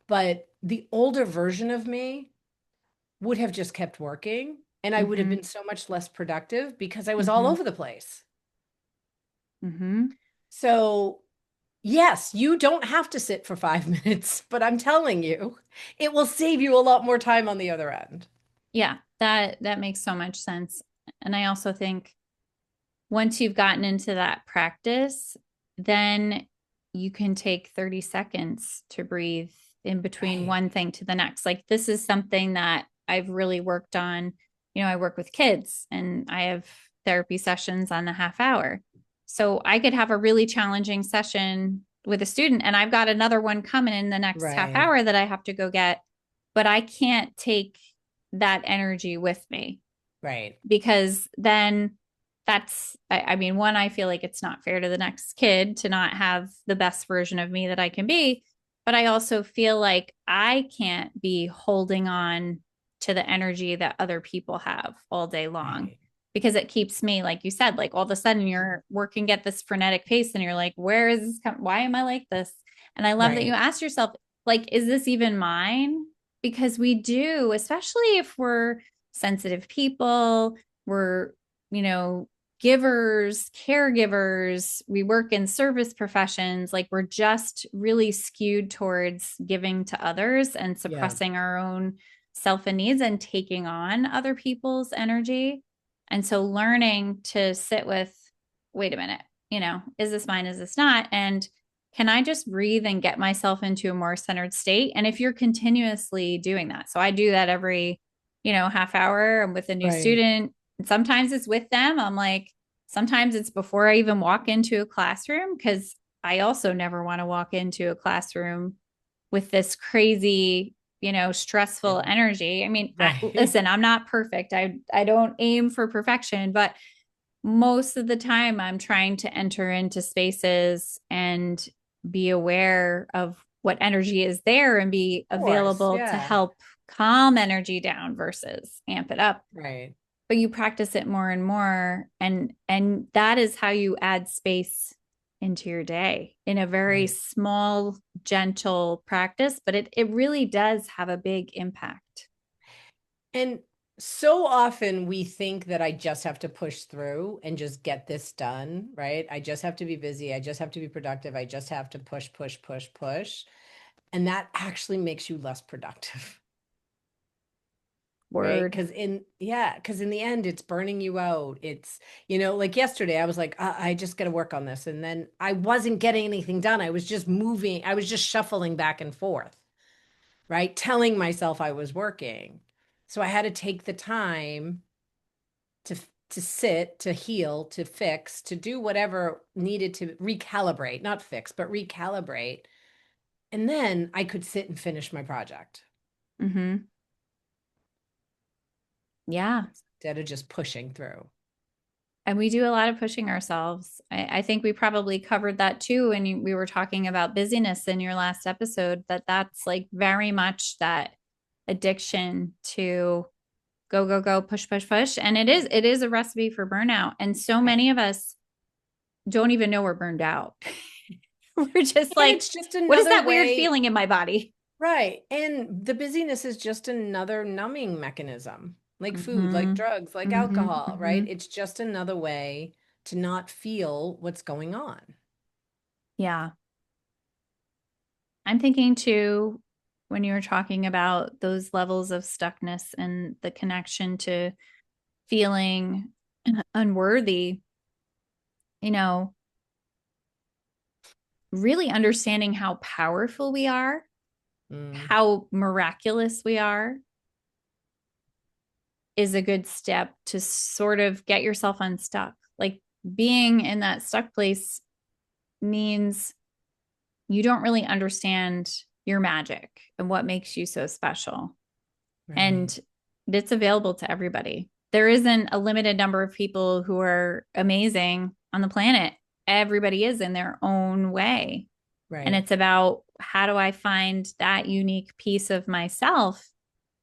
But the older version of me would have just kept working and I would have Mm-hmm. been so much less productive because I was all Mm-hmm. over the place. Mm-hmm. So, yes, you don't have to sit for 5 minutes, but I'm telling you, it will save you a lot more time on the other end. Yeah, that makes so much sense. And I also think once you've gotten into that practice, then you can take 30 seconds to breathe in between Right. one thing to the next. Like this is something that I've really worked on. You know, I work with kids and I have therapy sessions on the half hour. So I could have a really challenging session with a student and I've got another one coming in the next half Right. hour that I have to go get, but I can't take that energy with me Right. because then I mean, one, I feel like it's not fair to the next kid to not have the best version of me that I can be. But I also feel like I can't be holding on to the energy that other people have all day long Right. because it keeps me, like you said, like all of a sudden you're working at this frenetic pace and you're like, where is this? Why am I like this? And I love that you Right. ask yourself, like, is this even mine? Because we do, especially if we're sensitive people, we're, you know, givers, caregivers, we work in service professions, like we're just really skewed towards giving to others and Yeah. suppressing our own self and needs and taking on other people's energy. And so learning to sit with, wait a minute, is this mine? Is this not? And can I just breathe and get myself into a more centered state? And if you're continuously doing that, so I do that every, half hour. I'm with a new Right. student. And sometimes it's with them. I'm like, sometimes it's before I even walk into a classroom because I also never want to walk into a classroom with this crazy, stressful energy. I mean, Right. listen, I'm not perfect. I don't aim for perfection, but most of the time I'm trying to enter into spaces and be aware of what energy is there and be Of course. available to Yeah. help calm energy down versus amp it up. Right. But you practice it more and more, and that is how you add space into your day in a very Right. small, gentle practice, but it really does have a big impact. And so often we think that I just have to push through and just get this done, right? I just have to be busy. I just have to be productive. I just have to push, push, push, push. And that actually makes you less productive, right? Word. Because in the end, it's burning you out. Like yesterday, I was like, I just got to work on this. And then I wasn't getting anything done. I was just moving, I was just shuffling back and forth, right? Telling myself I was working. So I had to take the time to to sit, to heal, to fix, to do whatever needed to recalibrate, not fix, but recalibrate. And then I could sit and finish my project Mm-hmm. Yeah. instead of just pushing through. And we do a lot of pushing ourselves. I think we probably covered that too. And we were talking about busyness in your last episode, that's like very much that addiction to go, go, go, push, push, push. And it is a recipe for burnout. And so Right. many of us don't even know we're burned out. We're just And like, it's just what is another that weird way, feeling in my body? right? And the busyness is just another numbing mechanism, like food, like Mm-hmm. drugs, like Mm-hmm. alcohol, Mm-hmm. right? It's just another way to not feel what's going on. Yeah. I'm thinking too, when you were talking about those levels of stuckness and the connection to feeling unworthy, you know, really understanding how powerful we are, Mm, how miraculous we are, is a good step to sort of get yourself unstuck. Like being in that stuck place means you don't really understand your magic and what makes you so special. right. And it's available to everybody. There isn't a limited number of people who are amazing on the planet. Everybody is in their own way. And Right. it's about how do I find that unique piece of myself,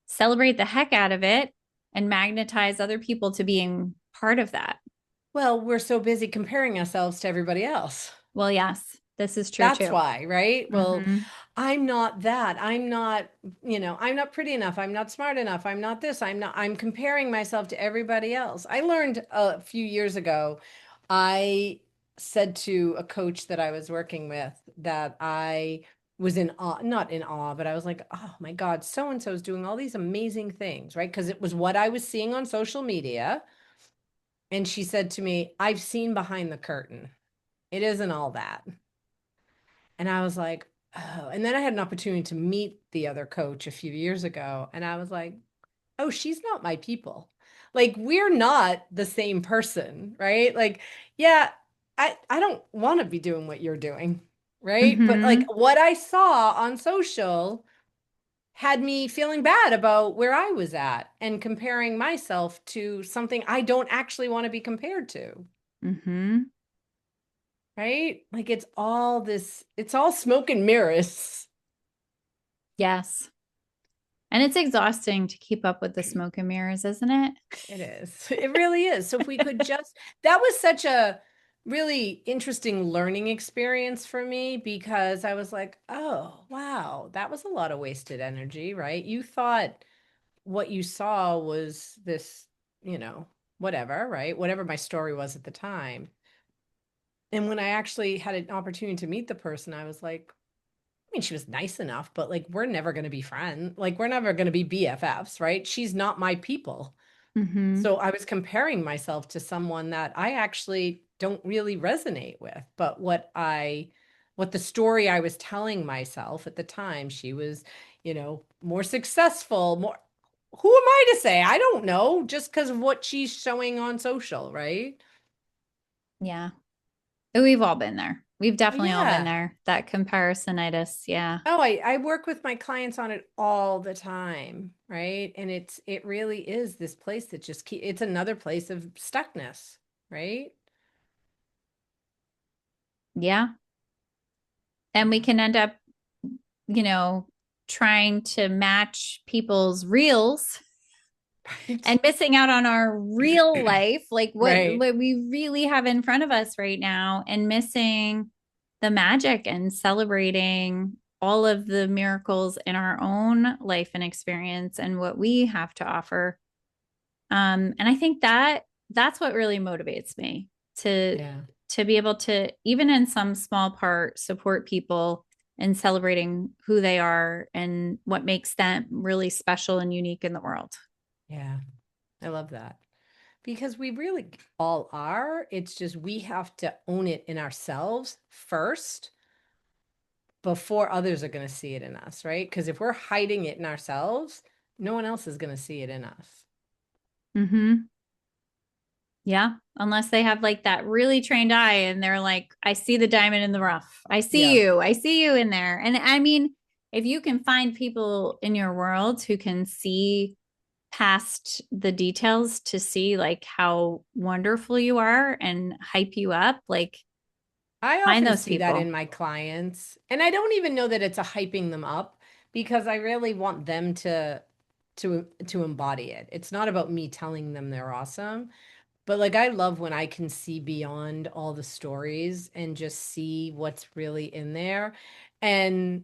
celebrate the heck out of it, and magnetize other people to being part of that. Well, we're so busy comparing ourselves to everybody else. Well, yes, this is true That's too. why, right? Well, Mm-hmm. I'm not that. I'm not, I'm not pretty enough. I'm not smart enough. I'm not this. I'm comparing myself to everybody else. I learned a few years ago, I said to a coach that I was working with that I was in awe, not in awe, but I was like, oh my God, so and so is doing all these amazing things, right? Because it was what I was seeing on social media. And she said to me, I've seen behind the curtain. It isn't all that. And I was like, oh. And then I had an opportunity to meet the other coach a few years ago. And I was like, oh, she's not my people. Like, we're not the same person, right? Like, yeah, I don't want to be doing what you're doing, right? But like Mm-hmm. what I saw on social had me feeling bad about where I was at and comparing myself to something I don't actually want to be compared to. Mm-hmm. Right? Like it's all smoke and mirrors. Yes. And it's exhausting to keep up with the smoke and mirrors, isn't it? It is. It really is. So if we could just, that was such a really interesting learning experience for me because I was like, oh, wow, that was a lot of wasted energy, right? You thought what you saw was this, you know, whatever, right? Whatever my story was at the time. And when I actually had an opportunity to meet the person, I was like, I mean, she was nice enough, but like, we're never going to be friends. Like, we're never going to be BFFs, right? She's not my people. Mm-hmm. So I was comparing myself to someone that I actually don't really resonate with. But what the story I was telling myself at the time, she was, more successful, more, who am I to say? I don't know, just because of what she's showing on social, right? Yeah. We've all been there. We've Oh, definitely all been yeah. there. That comparisonitis. Yeah. Oh, I work with my clients on it all the time, right? And it really is this place that it's another place of stuckness, right? Yeah. And we Yeah. can end up, you know, trying to match people's reels Right. and missing out on our real life, like Right. what we really have in front of us right now, and missing the magic and celebrating all of the miracles in our own life and experience and what we have to offer. And I think that that's what really motivates me to Yeah. be able to, even in some small part, support people in celebrating who they are and what makes them really special and unique in the world. Yeah. I love that. Because we really all are. It's just we have to own it in ourselves first before others are going to see it in us, right? Because if we're hiding it in ourselves, no one else is going to see it in us. Mm-hmm. Yeah, unless they have like that really trained eye and they're like, I see the diamond in the rough. I see Yeah. you. I see you in there. And I mean, if you can find people in your world who can see past the details to see like how wonderful you are and hype you up, like I find often those see that people. in my clients, and I don't even know that it's a hyping them up because I really want them to embody it. It's not about me telling them they're awesome. But like I love when I can see beyond all the stories and just see what's really in there. And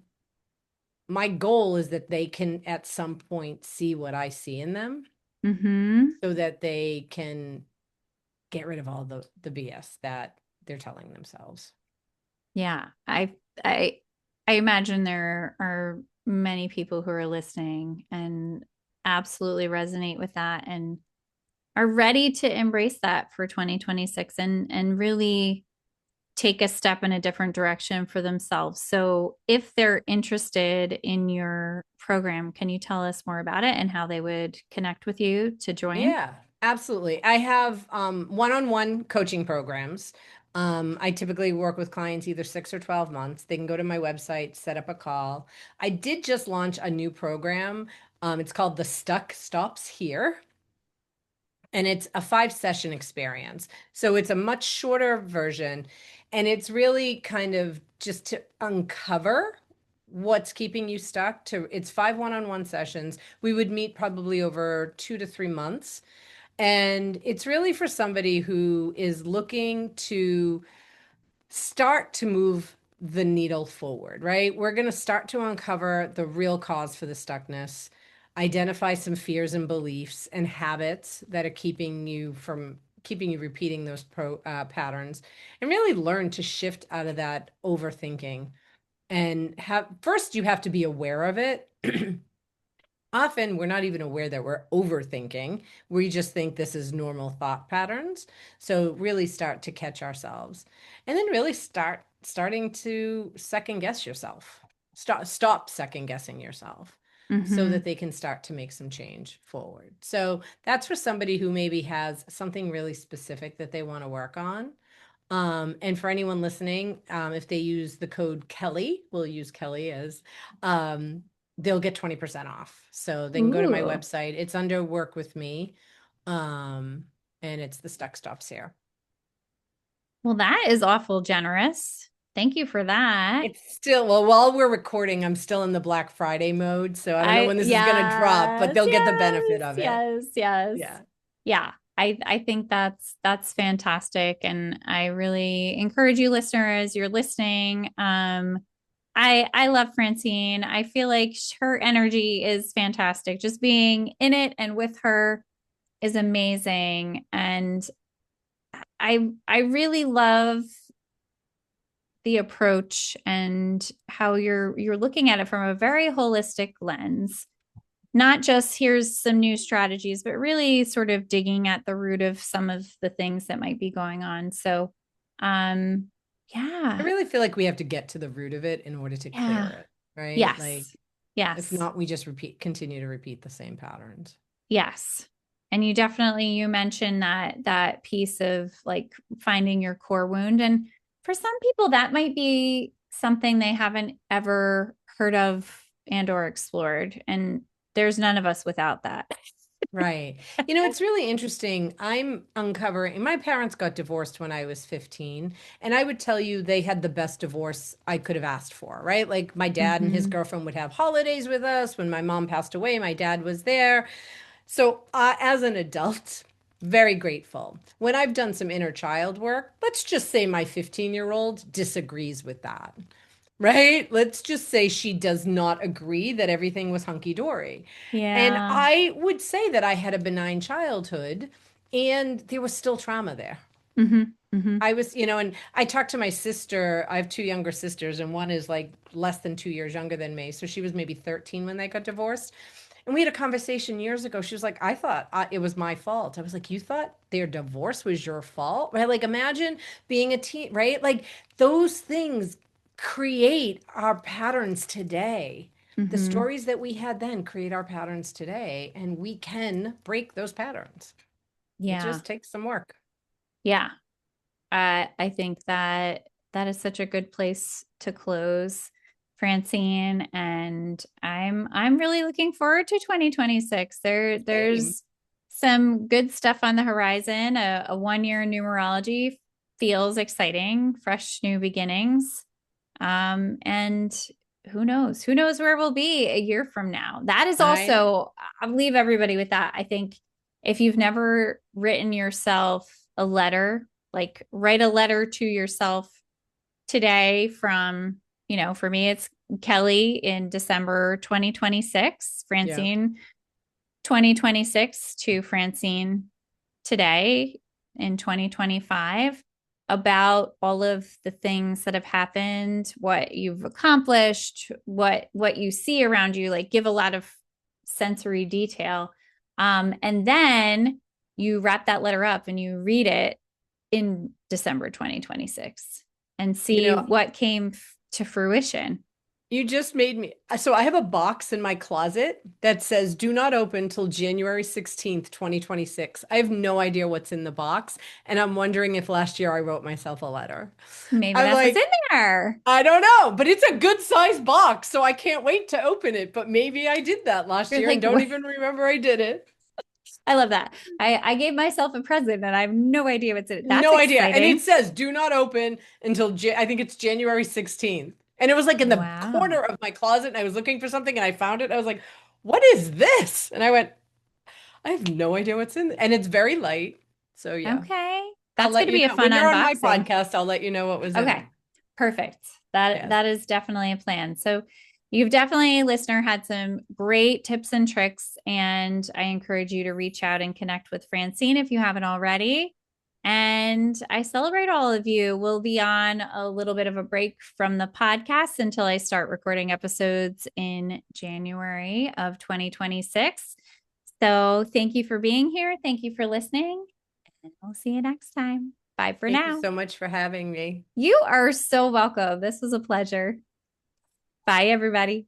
my goal is that they can at some point see what I see in them Mm-hmm. so that they can get rid of all the BS that they're telling themselves. Yeah. I I imagine there are many people who are listening and absolutely resonate with that and are ready to embrace that for 2026 and really take a step in a different direction for themselves. So, if they're interested in your program, can you tell us more about it and how they would connect with you to join? Yeah, absolutely. I have one-on-one coaching programs. I typically work with clients either 6 or 12 months. They can go to my website, set up a call. I did just launch a new program. It's called The Stuck Stops Here, and it's a 5 session experience. So it's a much shorter version, and it's really kind of just to uncover what's keeping you stuck. To it's 5 one-on-one sessions. We would meet probably over 2 to 3 months. And it's really for somebody who is looking to start to move the needle forward, right? We're going to start to uncover the real cause for the stuckness, identify some fears and beliefs and habits that are keeping you repeating those patterns, and really learn to shift out of that overthinking. And have first, you have to be aware of it. Often we're not even aware that we're overthinking. We just think this is normal thought patterns. So really start to catch ourselves. And then really starting to second guess yourself. Stop second guessing yourself so Mm-hmm. that they can start to make some change forward. So that's for somebody who maybe has something really specific that they want to work on. And for anyone listening, if they use the code Kelly, we'll use Kelly as, um, they'll get 20% off. So they can go to my Ooh. website. It's under Work with Me. Um, and it's the Stuck Stops Here. Well, that is awful generous. Thank you for that. It's still, well, while we're recording, I'm still in the Black Friday mode. So I don't know when this is going to drop, but Yes, they'll get the benefit yes, of it. yes, yes. Yeah. Yeah. I think that's fantastic. And I really encourage you listeners, you're listening. I love Francine. I feel like her energy is fantastic. Just being in it and with her is amazing. And I really love the approach and how you're looking at it from a very holistic lens. Not just here's some new strategies, but really sort of digging at the root of some of the things that might be going on. So, um, I yeah, really feel like we have to get to the root of it in order to clear yeah, it, right? Like, yes, if yes, not, we just continue to repeat the same patterns. yes. And you mentioned that piece of like finding your core wound. And for some people, that might be something they haven't ever heard of and or explored. And there's none of us without that. Right. You know, it's really interesting. I'm uncovering, my parents got divorced when I was 15, and I would tell you they had the best divorce I could have asked for, right? Like my dad and his Mm-hmm. girlfriend would have holidays with us. When my mom passed away, my dad was there. So, as an adult, very grateful. When I've done some inner child work, let's just say my 15-year-old disagrees with that, right? Let's just say she does not agree that everything was hunky dory. And Yeah. I would say that I had a benign childhood and there was still trauma there. Mm-hmm. Mm-hmm. I was, and I talked to my sister. I have two younger sisters, and one is like less than 2 years younger than me. So she was maybe 13 when they got divorced. And we had a conversation years ago. She was like, I thought it was my fault. I was like, you thought their divorce was your fault? Right? Like, imagine being a teen, right? Like, those things create our patterns today. The Mm-hmm. stories that we had then create our patterns today, and we can break those patterns. It Yeah. just takes some work. Yeah. I think that is such a good place to close, Francine. And I'm really looking forward to 2026. Same. There's some good stuff on the horizon. A 1 year in numerology feels exciting, fresh new beginnings. And who knows? Who knows where we'll be a year from now? That is I know. also, I'll leave everybody with that. I think if you've never written yourself a letter, like write a letter to yourself today from, for me, it's Kelly in December 2026, Yeah. Francine 2026 to Francine today in 2025 about all of the things that have happened, what you've accomplished, what you see around you, like give a lot of sensory detail. And then you wrap that letter up and you read it in December 2026 and You see know, what came to fruition. you just made me. So I have a box in my closet that says do not open till January 16th, 2026. I have no idea what's in the box. And I'm wondering if last year I wrote myself a letter. Maybe I'm that's what's in like, there. I don't know, but it's a good sized box. So I can't wait to open it. But maybe I did that last You're year and like, don't what? even remember I did it. I love that. I gave myself a present and I have no idea what's in it. That's No idea. And it exciting. says do not open until I think it's January 16th. And it was like in the Wow. corner of my closet and I was looking for something and I found it. I was like, what is this? And I went, I have no idea what's in it. And it's very light. So yeah, Okay. I'll That's going let to you be a know. fun When you're on my unboxing. podcast, I'll let you know what was in Okay. it. Perfect. That Yes. that is definitely a plan. So you've definitely, listener, had some great tips and tricks, and I encourage you to reach out and connect with Francine if you haven't already. And I celebrate all of you. We'll be on a little bit of a break from the podcast until I start recording episodes in January of 2026. So thank you for being here. Thank you for listening, and we'll see you next time. Bye for Thank you now. so much for having me. You are so welcome. This was a pleasure. Bye, everybody.